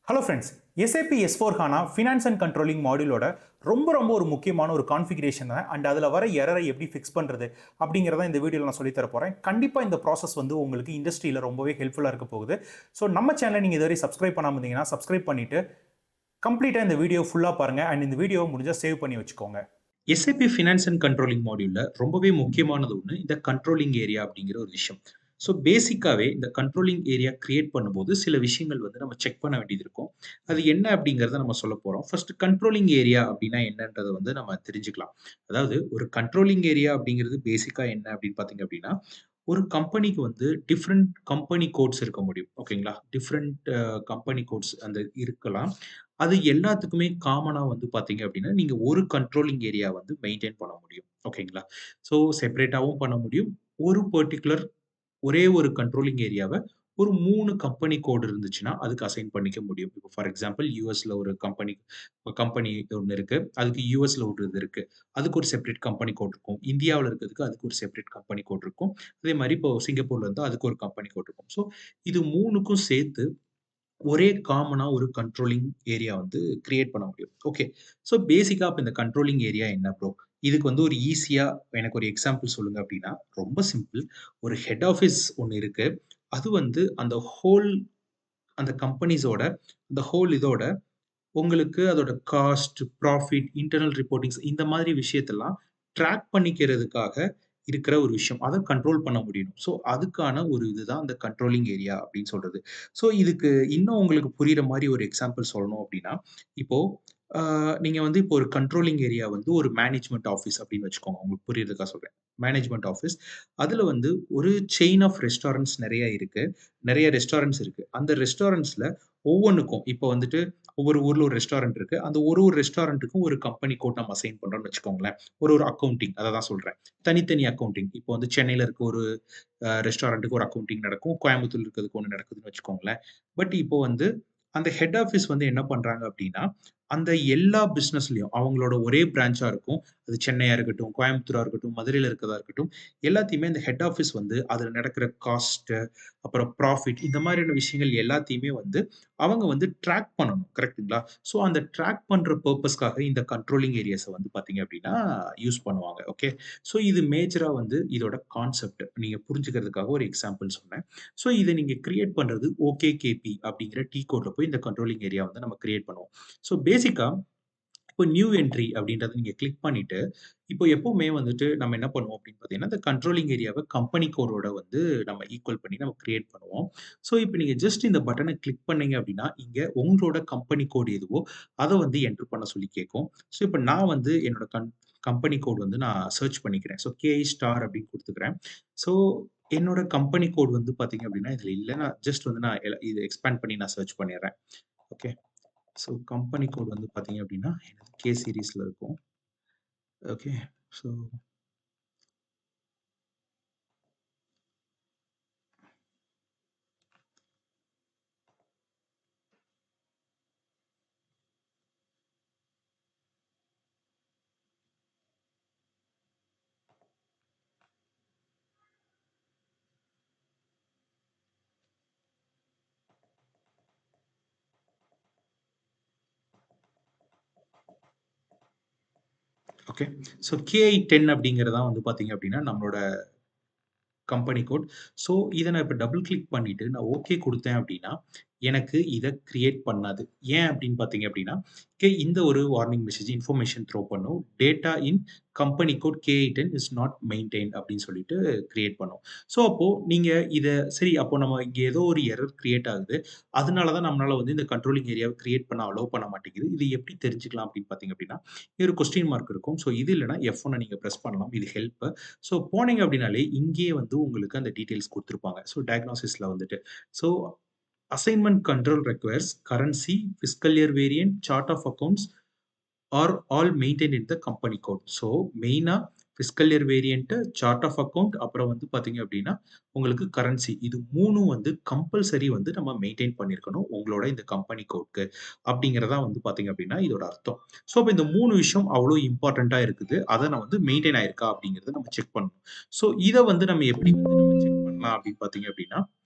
Hello friends, SAP S4 HANA finance and controlling மாடியூலோட ரொம்ப ஒரு முக்கியமான ஒரு கான்ஃபிகரேஷன் தான். அண்ட் அதில் வர எரரை எப்படி ஃபிக்ஸ் பண்ணுறது அப்படிங்கிறத இந்த வீடியோவில் நான் சொல்லித்தர போகிறேன். கண்டிப்பாக இந்த ப்ராசஸ் வந்து உங்களுக்கு இண்டஸ்ட்ரியில் ரொம்பவே ஹெல்ப்ஃபுல்லாக இருக்க போகுது. ஸோ நம்ம சேனலை நீங்கள் இதுவரை சப்ஸ்கிரைப் பண்ணாமல் இருந்தீங்கன்னா சப்ஸ்கிரைப் பண்ணிவிட்டு கம்ப்ளீட்டாக இந்த வீடியோ ஃபுல்லாக பாருங்கள். அண்ட் இந்த வீடியோ முடிஞ்சால் சேவ் பண்ணி வச்சுக்கோங்க. எஸ்ஏபி ஃபினான்ஸ் அண்ட் கண்ட்ரோலிங் மாடியூல்ல ரொம்பவே முக்கியமானது ஒண்ணு, இந்த கண்ட்ரோலிங் ஏரியா அப்படிங்கிற ஒரு விஷயம். ஸோ பேசிக்காவே இந்த கண்ட்ரோலிங் ஏரியா கிரியேட் பண்ணும்போது சில விஷயங்கள் வந்து நம்ம செக் பண்ண வேண்டியது இருக்கும். அது என்ன அப்படிங்கிறத நம்ம சொல்லப் போறோம். ஃபர்ஸ்ட் கண்ட்ரோலிங் ஏரியா அப்படின்னா என்னன்றத வந்து நம்ம தெரிஞ்சுக்கலாம். அதாவது ஒரு கண்ட்ரோலிங் ஏரியா அப்படிங்கிறது பேசிக்கா என்ன அப்படின்னு பார்த்தீங்க அப்படின்னா, ஒரு கம்பெனிக்கு வந்து டிஃபரெண்ட் கம்பெனி கோட்ஸ் இருக்க முடியும். ஓகேங்களா? டிஃபரெண்ட் கம்பெனி கோட்ஸ் அந்த இருக்கலாம். அது எல்லாத்துக்குமே காமனா வந்து பார்த்தீங்க அப்படின்னா, நீங்க ஒரு கண்ட்ரோலிங் ஏரியா வந்து மெயின்டெயின் பண்ண முடியும். ஓகேங்களா? ஸோ செப்பரேட்டாவும் பண்ண முடியும். ஒரு பர்ட்டிகுலர் ஒரே ஒரு கண்ட்ரோலிங் ஏரியாவ ஒரு 3 கம்பெனி கோட் இருந்துச்சுன்னா, அதுக்கு அசைன் பண்ணிக்க முடியும். இப்போ ஃபார் எக்ஸாம்பிள் யுஎஸ்ல ஒரு கம்பெனி கம்பெனி ஒண்ணு இருக்கு. அதுக்கு யுஎஸ்ல ஒரு இது இருக்கு. அதுக்கு ஒரு செப்பரேட் கம்பெனி கோட் இருக்கும். இந்தியாவுல இருக்கிறதுக்கு அதுக்கு ஒரு செப்பரேட் கம்பெனி கோட் இருக்கும். அதே மாரி இப்போ சிங்கப்பூர்ல இருந்தா அதுக்கு ஒரு கம்பெனி கோட் இருக்கும். ஸோ இது 3க்கும் சேர்த்து ஒரே காமனா ஒரு கண்ட்ரோலிங் ஏரியா வந்து கிரியேட் பண்ண முடியும். ஓகே. ஸோ பேசிக்கா அப்ப இந்த கண்ட்ரோலிங் ஏரியா என்ன ப்ரோ? இதுக்கு வந்து ஒரு ஈஸியா எனக்கு ஒரு எக்ஸாம்பிள் சொல்லுங்க அப்டின்னா, ரொம்ப சிம்பிள். ஒரு ஹெட் ஆஃபீஸ் ஒண்ணு இருக்கு. அது வந்து அந்த கம்பெனிஸோட அந்த ஹோல் இதோட உங்களுக்கு அதோட காஸ்ட், ப்ராஃபிட், இன்டர்னல் ரிப்போர்ட்டிங்ஸ் இந்த மாதிரி விஷயத்தெல்லாம் ட்ராக் பண்ணிக்கிறதுக்காக இருக்கிற ஒரு விஷயம். அத கண்ட்ரோல் பண்ண முடியணும். ஸோ, அதுக்கான ஒரு இதுதான் அந்த கண்ட்ரோலிங் ஏரியா அப்படின்னு சொல்றது. ஸோ, இதுக்கு இன்னும் உங்களுக்கு புரியிற மாரி ஒரு எக்ஸாம்பிள் சொல்லணும் அப்படின்னா, இப்போ அ நீங்க வந்து இப்போ ஒரு கண்ட்ரோலிங் ஏரியா வந்து ஒரு மேனேஜ்மென்ட் ஆஃபீஸ் அப்படின்னு வச்சுக்கோங்க. உங்களுக்கு புரியிறதுக்காக சொல்றேன். Management office. அதுல வந்து ஒரு செயின் ஆஃப் ரெஸ்டாரண்ட்ஸ் நெறைய இருக்கு. நெறைய ரெஸ்டாரண்ட்ஸ் இருக்கு. அந்த ரெஸ்டாரண்ட்ஸ்ல ஒவ்வொன்னுக்கும் இப்போ வந்துட்டு ஒவ்வொரு ஊர்ல ஒரு ரெஸ்டாரண்ட் இருக்கு. அந்த ஒரு ரெஸ்டாரண்ட்டுக்கும் ஒரு கம்பெனி கோட் நம்ம அசைன் பண்றோம்னு வச்சுக்கோங்களேன். ஒரு அக்கவுண்டிங் அத தான் சொல்றேன். தனித்தனி அக்கவுண்டிங். இப்போ வந்து சென்னையில இருக்க ஒரு ரெஸ்டாரண்ட்டுக்கு ஒரு அக்கவுண்டிங் நடக்கும். கோயம்புத்தூர்ல இருக்கிறதுக்கு ஒண்ணு நடக்குதுன்னு வச்சுக்கோங்களேன். பட் இப்போ வந்து அந்த ஹெட் ஆஃபீஸ் வந்து என்ன பண்றாங்க அப்டின்னா, அந்த எல்லா பிசினஸ்லயும் அவங்களோட ஒரே பிரான்ச்சா இருக்கும். அது சென்னையா இருக்கட்டும், கோயம்புத்தூரா இருக்கட்டும், மதுரையில இருக்கிறதா இருக்கட்டும், எல்லாத்தையுமே அந்த ஹெட் ஆஃபீஸ் வந்து அதுல நடக்கிற காஸ்ட், அப்புறம் ப்ராஃபிட் இந்த மாதிரியான விஷயங்கள் எல்லாத்தையுமே வந்து அவங்க வந்து ட்ராக் பண்ணணும். கரெக்ட்டுங்களா? ஸோ அந்த ட்ராக் பண்ற பர்ப்பஸ்க்காக இந்த கண்ட்ரோலிங் ஏரியாஸ வந்து பார்த்தீங்க அப்டின்னா, யூஸ் பண்ணுவாங்க. ஓகே. ஸோ இது மேஜரா வந்து இதோட கான்செப்ட். நீங்க புரிஞ்சுக்கிறதுக்காக ஒரு எக்ஸாம்பிள் சொன்னேன். ஸோ இத நீங்க கிரியேட் பண்றது OKKP அப்படிங்கிற T கோட்ல போய் இந்த கண்ட்ரோலிங் ஏரியா வந்து நம்ம கிரியேட் பண்ணுவோம். ஸோ பேசிக்கா இப்போ நியூ என்ட்ரி அப்படின்றத நீங்க கிளிக் பண்ணிட்டு, இப்போ எப்பவுமே வந்துட்டு நம்ம என்ன பண்ணுவோம் அப்படின்னு பார்த்தீங்கன்னா, இந்த கண்ட்ரோலிங் ஏரியாவ கம்பெனி கோடோட வந்து நம்ம ஈக்குவல் பண்ணி நம்ம கிரியேட் பண்ணுவோம். ஸோ இப்போ நீங்க ஜஸ்ட் இந்த பட்டன கிளிக் பண்ணீங்க அப்படின்னா, இங்க உங்களோட கம்பெனி கோட் எதுவோ அத வந்து என்டர் பண்ண சொல்லி கேட்கும். ஸோ இப்போ நான் வந்து என்னோட கம்பெனி கோட் வந்து நான் சர்ச் பண்ணிக்கிறேன். ஸோ KI ஸ்டார் அப்படின்னு குடுத்துக்கிறேன். ஸோ என்னோட கம்பெனி கோட் வந்து பார்த்தீங்க அப்படின்னா, இதுல இல்ல. நான் ஜஸ்ட் வந்து நான் இத எக்ஸ்பேண்ட் பண்ணி நான் சர்ச் பண்ணிடுறேன். ஓகே. ஸோ கம்பெனி கோட் வந்து பார்த்தீங்க அப்படின்னா, எனது கே சீரிஸ்ல இருக்கும். Okay. So okay. So KI10 அப்படிங்கிறது தான் வந்து பார்த்தீங்க அப்படின்னா, நம்மளோட கம்பெனி கோட். ஸோ, இத நான் இப்ப டபுள் கிளிக் பண்ணிட்டு நான் ஓகே குடுத்தேன் அப்டின்னா, எனக்கு இத கிரியேட் பண்ணாது. ஏன் அப்டின்னு பார்த்தீங்க அப்டின்னா, இந்த ஒரு வார்னிங் மெசேஜ் இன்ஃபர்மேஷன் த்ரோ பண்ணும். Data in company code KI10 is not maintained அப்டின்னு சொல்லிட்டு கிரியேட் பண்ணும். ஸோ, அப்போ நீங்க இத சரி அப்போ நம்ம இங்க ஏதோ ஒரு எரர் கிரியேட் ஆகுது. அதனால தான் நம்மளால வந்து இந்த கண்ட்ரோலிங் ஏரியாவ கிரியேட் பண்ண அலோவ் பண்ண மாட்டேங்குது. இது எப்படி தெரிஞ்சுக்கலாம் அப்டின்னு பார்த்தீங்க அப்டின்னா, இங்க ஒரு கொஸ்டின் மார்க் இருக்கும். ஸோ, இது இல்லன்னா F1 நீங்க பிரஸ் பண்ணலாம். இது ஹெல்ப். ஸோ போனீங்க அப்படின்னாலே, இங்கேயே வந்து உங்களுக்கு அந்த டீட்டெயில்ஸ் குடுத்துருப்பாங்க. ஸோ டயக்னோசிஸ்ல வந்துட்டு. So assignment control requires currency, fiscal year variant, chart of accounts are all maintained in the company code. So மெயினா fiscal year variant, chart of account அப்புறம் வந்து பார்த்தீங்க அப்படின்னா, உங்களுக்கு கரன்சி இது 3ம் வந்து கம்பல்சரி வந்து நம்ம மெயின்டெயின் பண்ணியிருக்கணும். உங்களோட இந்த கம்பெனி கோட்க்கு. அப்படிங்கிறது தான் வந்து பார்த்தீங்க அப்படின்னா, இதோட அர்த்தம். ஸோ அப்ப இந்த 3 விஷயம் அவ்வளோ இம்பார்ட்டன்ட்டா இருக்குது. அத நான் வந்து மெயின்டெயின் ஆயிருக்கா அப்படிங்கிறத நம்ம செக் பண்ணணும். ஸோ இத வந்து நம்ம எப்படி வந்து நம்ம செக் பண்ணலாம்? பண்ணலாம் அப்படின்னு பார்த்தீங்க அப்படின்னா,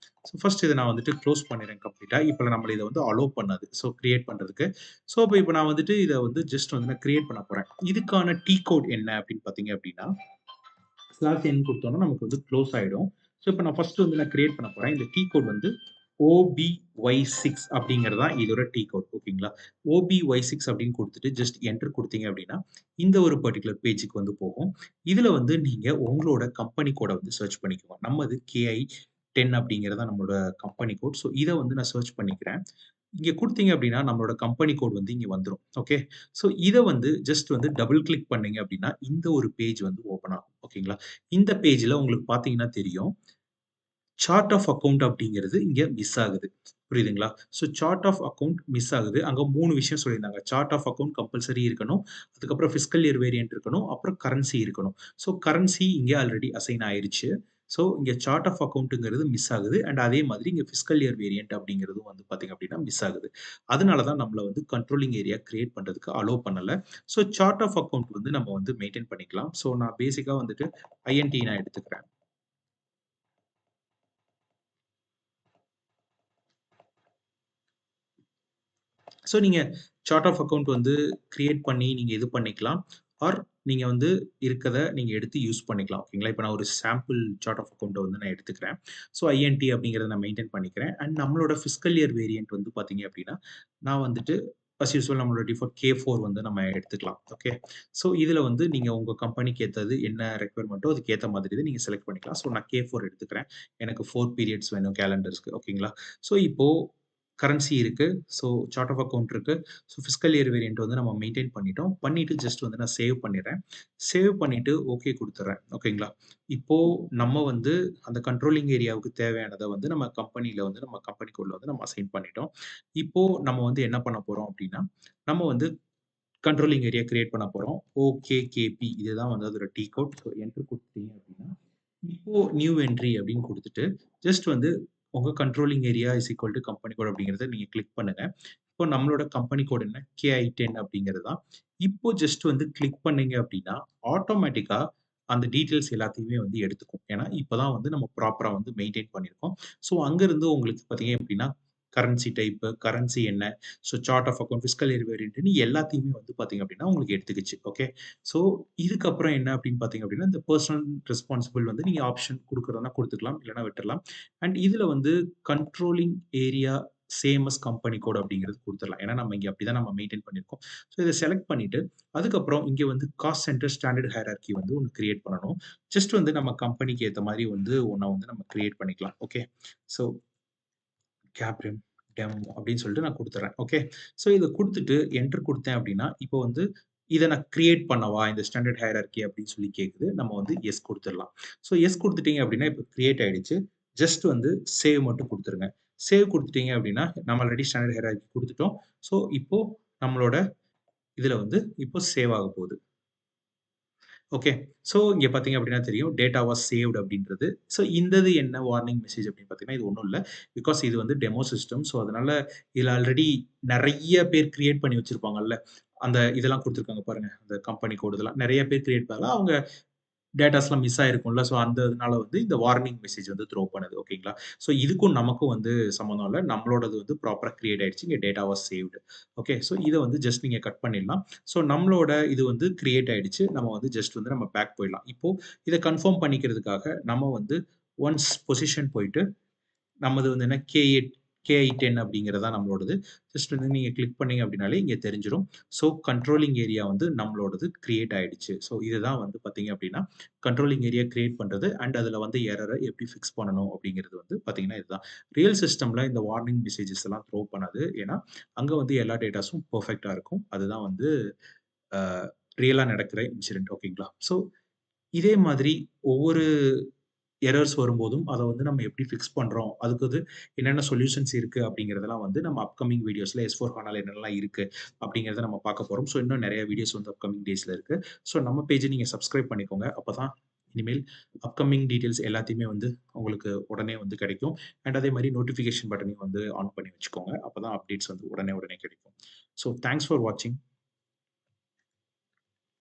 ஸோ ஃபர்ஸ்ட் இத நான் வந்துட்டு க்ளோஸ் பண்ணிடுறேன் கம்ப்ளீட்டா. இப்ப நம்மள இத வந்து அலோவ் பண்ணாது. ஸோ கிரியேட் பண்றதுக்கு. ஸோ இப்ப நான் வந்துட்டு இத வந்து ஜஸ்ட் வந்து நான் கிரியேட் பண்ண போறேன். இதுக்கான கோட் என்ன அப்படின்னு பார்த்தீங்க அப்படின்னா, /n குடுத்தோம்னா நமக்கு வந்து க்ளோஸ் ஆயிடும். ஸோ இப்ப நான் ஃபர்ஸ்ட் வந்து நான் கிரியேட் பண்ண போறேன். இந்த கோட் வந்து OBY6 அப்படிங்கிறது தான் இதோட கோட். ஓகேங்களா? OBY6 அப்படின்னு குடுத்துட்டு ஜஸ்ட் என்டர் குடுத்தீங்க அப்படின்னா, இந்த ஒரு பர்ட்டிகுலர் பேஜ்க்கு வந்து போகும். இதுல வந்து நீங்க உங்களோட கம்பெனி கோட வந்து சர்ச் பண்ணிக்கோங்க. நம்மது KI10 அப்படிங்கிறது தான் நம்மளோட கம்பெனி கோட். ஸோ இத வந்து நான் சர்ச் பண்ணிக்கிறேன். இங்க குடுத்தீங்க அப்படின்னா, நம்மளோட கம்பெனி கோட் வந்து இங்க வந்துரும். ஓகே. ஸோ இத வந்து ஜஸ்ட் வந்து டபுள் கிளிக் பண்ணீங்க அப்படின்னா, இந்த ஒரு பேஜ் வந்து ஓப்பன் ஆகும். ஓகேங்களா? இந்த பேஜ்ல உங்களுக்கு பார்த்தீங்கன்னா தெரியும். சார்ட் ஆஃப் அக்கவுண்ட் அப்படிங்கிறது இங்க மிஸ் ஆகுது. புரியுதுங்களா? So chart of account miss ஆகுது. அங்க 3 விஷயம் சொல்லியிருந்தாங்க. சார்ட் ஆஃப் அக்கவுண்ட் கம்பல்சரி இருக்கணும். அதுக்கப்புறம் பிஸ்கல் இயர் வேரியன்ட் இருக்கணும். அப்புறம் கரன்சி இருக்கணும். ஸோ கரன்சி இங்க ஆல்ரெடி அசைன் ஆயிருச்சு. ஸோ இங்க சார்ட் ஆஃப் அக்கவுண்ட்ங்கிறது மிஸ் ஆகுது. அண்ட் அதே மாதிரி இங்க பிஸ்கல் இயர் வேரியன்ட் அப்படிங்கிறதும் வந்து பார்த்தீங்க அப்படின்னா மிஸ் ஆகுது. அதனால தான் நம்மள வந்து கண்ட்ரோலிங் ஏரியா கிரியேட் பண்றதுக்கு அலோவ் பண்ணல. ஸோ சார்ட் ஆஃப் அக்கவுண்ட் வந்து நம்ம வந்து மெயின்டெயின் பண்ணிக்கலாம். ஸோ நான் பேசிக்கா வந்துட்டு INT நான் எடுத்துக்கிறேன். ஸோ நீங்க சார்ட் ஆஃப் அக்கவுண்ட் வந்து கிரியேட் பண்ணி நீங்க இது பண்ணிக்கலாம். ஆர் நீங்க வந்து இருக்கத நீங்க எடுத்து யூஸ் பண்ணிக்கலாம். ஓகேங்களா? இப்ப நான் ஒரு சாம்பிள் சார்ட் ஆஃப் அக்கவுண்ட்ட வந்து நான் எடுத்துக்கிறேன். ஸோ INT அப்படிங்கிறத நான் மெயின்டெயின் பண்ணிக்கிறேன். அண்ட் நம்மளோட பிஸ்கல் இயர் வேரியன்ட் வந்து பார்த்தீங்க அப்படின்னா, நான் வந்துட்டு யூசுவல் நம்மளோட டிஃபால்ட் K4 வந்து நம்ம எடுத்துக்கலாம். ஓகே. ஸோ இதுல வந்து நீங்க உங்க கம்பெனிக்கு ஏத்தது என்ன ரெக்யர்மென்ட்டோ அதுக்கு ஏத்த மாதிரி இத நீங்க செலக்ட் பண்ணிக்கலாம். ஸோ நான் K4 எடுத்துக்கிறேன். எனக்கு 4 பீரியட்ஸ் வேணும் கேலண்டர்ஸ்க்கு. ஓகேங்களா? ஸோ இப்போ கரன்சி இருக்கு. ஸோ சார்ட் ஆஃப் அக்கவுண்ட் இருக்கு. ஸோ பிஸ்கல் இயர் வேரியன்ட் வந்து நம்ம மெயின்டெயின் பண்ணிட்டோம். பண்ணிட்டு ஜஸ்ட் வந்து நான் சேவ் பண்ணிடுறேன். சேவ் பண்ணிட்டு ஓகே குடுத்துர்றேன். ஓகேங்களா? இப்போ நம்ம வந்து அந்த கண்ட்ரோலிங் ஏரியாவுக்கு தேவையானத வந்து நம்ம கம்பெனில வந்து நம்ம கம்பெனி கோட்ல வந்து நம்ம அசைன் பண்ணிட்டோம். இப்போ நம்ம வந்து என்ன பண்ண போறோம் அப்டின்னா, நம்ம வந்து கண்ட்ரோலிங் ஏரியா கிரியேட் பண்ண போறோம். OKKP இதுதான் வந்து அதோட கோட். ஸோ என்டர் குடுத்துட்டீங்க அப்டின்னா, இப்போ நியூ என்ட்ரி அப்டின்னு குடுத்துட்டு, ஜஸ்ட் வந்து உங்க controlling area is equal to company code அப்படிங்கிறத நீங்க கிளிக் பண்ணுங்க. இப்போ நம்மளோட கம்பெனி கோட் என்ன? KI10 அப்படிங்கிறது தான். இப்போ ஜஸ்ட் வந்து கிளிக் பண்ணீங்க அப்படின்னா, ஆட்டோமேட்டிக்கா அந்த டீட்டெயில்ஸ் எல்லாத்தையுமே வந்து எடுத்துக்கும். ஏன்னா, இப்பதான் வந்து நம்ம ப்ராப்பரா வந்து மெயின்டெயின் பண்ணியிருக்கோம். ஸோ அங்கருந்து உங்களுக்கு பார்த்தீங்க அப்படின்னா, கரன்சி டைப்பு, கரன்சி என்ன, so chart of account, fiscal year வேரியன்ட்ன்னு எல்லாத்தையுமே வந்து பார்த்தீங்க அப்படின்னா, உங்களுக்கு எடுத்துக்கிச்சு. ஓகே. ஸோ இதுக்கப்புறம் என்ன அப்படின்னு பார்த்தீங்க அப்படின்னா, இந்த பெர்சனல் ரெஸ்பான்சிபிள் வந்து நீங்க ஆப்ஷன் குடுக்குறதுனா குடுத்துக்கலாம். இல்லன்னா விட்டுறலாம். அண்ட் இதுல வந்து controlling area same as company code அப்படிங்கிறது குடுத்துறலாம். ஏன்னா, நம்ம இங்க அப்படிதான் நம்ம மெயின்டெயின் பண்ணியிருக்கோம். ஸோ இத செலக்ட் பண்ணிட்டு, அதுக்கப்புறம் இங்க வந்து காஸ்ட் சென்டர் ஸ்டாண்டர்ட் ஹையரார்கி வந்து ஒண்ணு கிரியேட் பண்ணணும். ஜஸ்ட் வந்து நம்ம கம்பெனிக்கு ஏத்த மாரி வந்து ஒண்ண வந்து நம்ம கிரியேட் பண்ணிக்கலாம். ஓகே. ஸோ கேப்டன், டெமோ அப்படின்னு சொல்லிட்டு நான் குடுத்துர்றேன். ஓகே. ஸோ இத குடுத்துட்டு என்டர் குடுத்தேன் அப்படின்னா, இப்போ வந்து இத நான் கிரியேட் பண்ணவா? இந்த ஸ்டாண்டர்ட் ஹையரார்கி அப்படின்னு சொல்லி கேக்குது. நம்ம வந்து எஸ் குடுத்துறலாம். ஸோ எஸ் குடுத்துட்டீங்க அப்படின்னா, இப்போ கிரியேட் ஆயிடுச்சு. ஜஸ்ட் வந்து சேவ் மட்டும் குடுத்துருங்க. சேவ் குடுத்துட்டீங்க அப்படின்னா, நம்ம ஆல்ரெடி ஸ்டாண்டர்ட் ஹையரார்கி குடுத்துட்டோம். ஸோ இப்போ நம்மளோட இதுல வந்து இப்போ சேவ் ஆக போகுது. ஓகே. ஸோ இங்க பார்த்தீங்க அப்படின்னா தெரியும். டேட்டா வாஸ் சேவ்ட் அப்படின்றது. ஸோ இந்த இது என்ன வார்னிங் மெசேஜ் அப்படின்னு பார்த்தீங்கன்னா, இது ஒண்ணும் இல்ல. பிகாஸ் இது வந்து டெமோ சிஸ்டம். ஸோ அதனால இதுல ஆல்ரெடி நெறைய பேர் கிரியேட் பண்ணி வச்சிருப்பாங்கல்ல. அந்த இதெல்லாம் குடுத்துருக்காங்க பாருங்க. அந்த கம்பெனி கோட் இதெல்லாம். நெறைய பேர் கிரியேட் பண்ணல. அவங்க டேட்டாஸ்லாம் மிஸ் ஆயிருக்கும்ல. ஸோ அந்த இதனால வந்து இந்த வார்னிங் மெசேஜ் வந்து த்ரோ பண்ணுது. ஓகேங்களா? ஸோ இதுக்கும் நமக்கும் வந்து சம்மந்தம் இல்ல. நம்மளோடது வந்து ப்ராப்பரா கிரியேட் ஆயிடுச்சு. இங்க data was saved. Okay. So இத வந்து ஜஸ்ட் நீங்க கட் பண்ணிடலாம். ஸோ நம்மளோட இது வந்து கிரியேட் ஆயிடுச்சு. நம்ம வந்து ஜஸ்ட் வந்து நம்ம பேக் போயிடலாம். இப்போ இத கன்ஃபார்ம் பண்ணிக்கிறதுக்காக நம்ம வந்து ஒன்ஸ் பொசிஷன் போயிட்டு நம்மது வந்து என்ன KI10 அப்படிங்கிறது தான் நம்மளோடது. ஜஸ்ட் வந்து நீங்க கிளிக் பண்ணீங்க அப்படின்னாலே இங்க தெரிஞ்சிரும். ஸோ கண்ட்ரோலிங் ஏரியா வந்து நம்மளோடது கிரியேட் ஆயிடுச்சு. ஸோ இதுதான் வந்து பார்த்தீங்க அப்படின்னா, கண்ட்ரோலிங் ஏரியா கிரியேட் பண்றது அண்ட் அதுல வந்து எரர எப்படி ஃபிக்ஸ் பண்ணணும் அப்படிங்கிறது வந்து பார்த்தீங்கன்னா இதுதான். ரியல் சிஸ்டம்ல இந்த வார்னிங் மெசேஜஸ் எல்லாம் த்ரோ பண்ணாது. ஏன்னா, அங்க வந்து எல்லா டேட்டாஸும் பெர்ஃபெக்ட்டா இருக்கும். அதுதான் வந்து அ ரியலா நடக்கிற இன்சிடென்ட் ஓகேங்களா? ஸோ இதே மாதிரி ஒவ்வொரு எரர்ஸ் வரும்போதும், அத வந்து நம்ம எப்படி ஃபிக்ஸ் பண்றோம்? அதுக்கு அது என்னென்ன சொல்யூஷன்ஸ் இருக்கு? அப்படிங்கிறதெல்லாம் வந்து நம்ம அப்கமிங் வீடியோஸ்ல S/4HANAல என்னென்னலாம் இருக்கு? அப்படிங்கிறத நம்ம பார்க்க போறோம். ஸோ இன்னும் நெறைய வீடியோஸ் வந்து அப்கமிங் டேஸ்ல இருக்கு. ஸோ நம்ம பேஜ நீங்க சப்ஸ்கிரைப் பண்ணிக்கோங்க. அப்பதான் இனிமேல் அப்கமிங் டீட்டெயில்ஸ் எல்லாத்தையுமே வந்து உங்களுக்கு உடனே வந்து கிடைக்கும். அண்ட் அதே மாரி நோட்டிஃபிகேஷன் பட்டனையும் வந்து ஆன் பண்ணி வச்சுக்கோங்க. அப்பதான் அப்டேட்ஸ் வந்து உடனே உடனே கிடைக்கும். ஸோ தேங்க்ஸ் ஃபார் வாட்சிங்.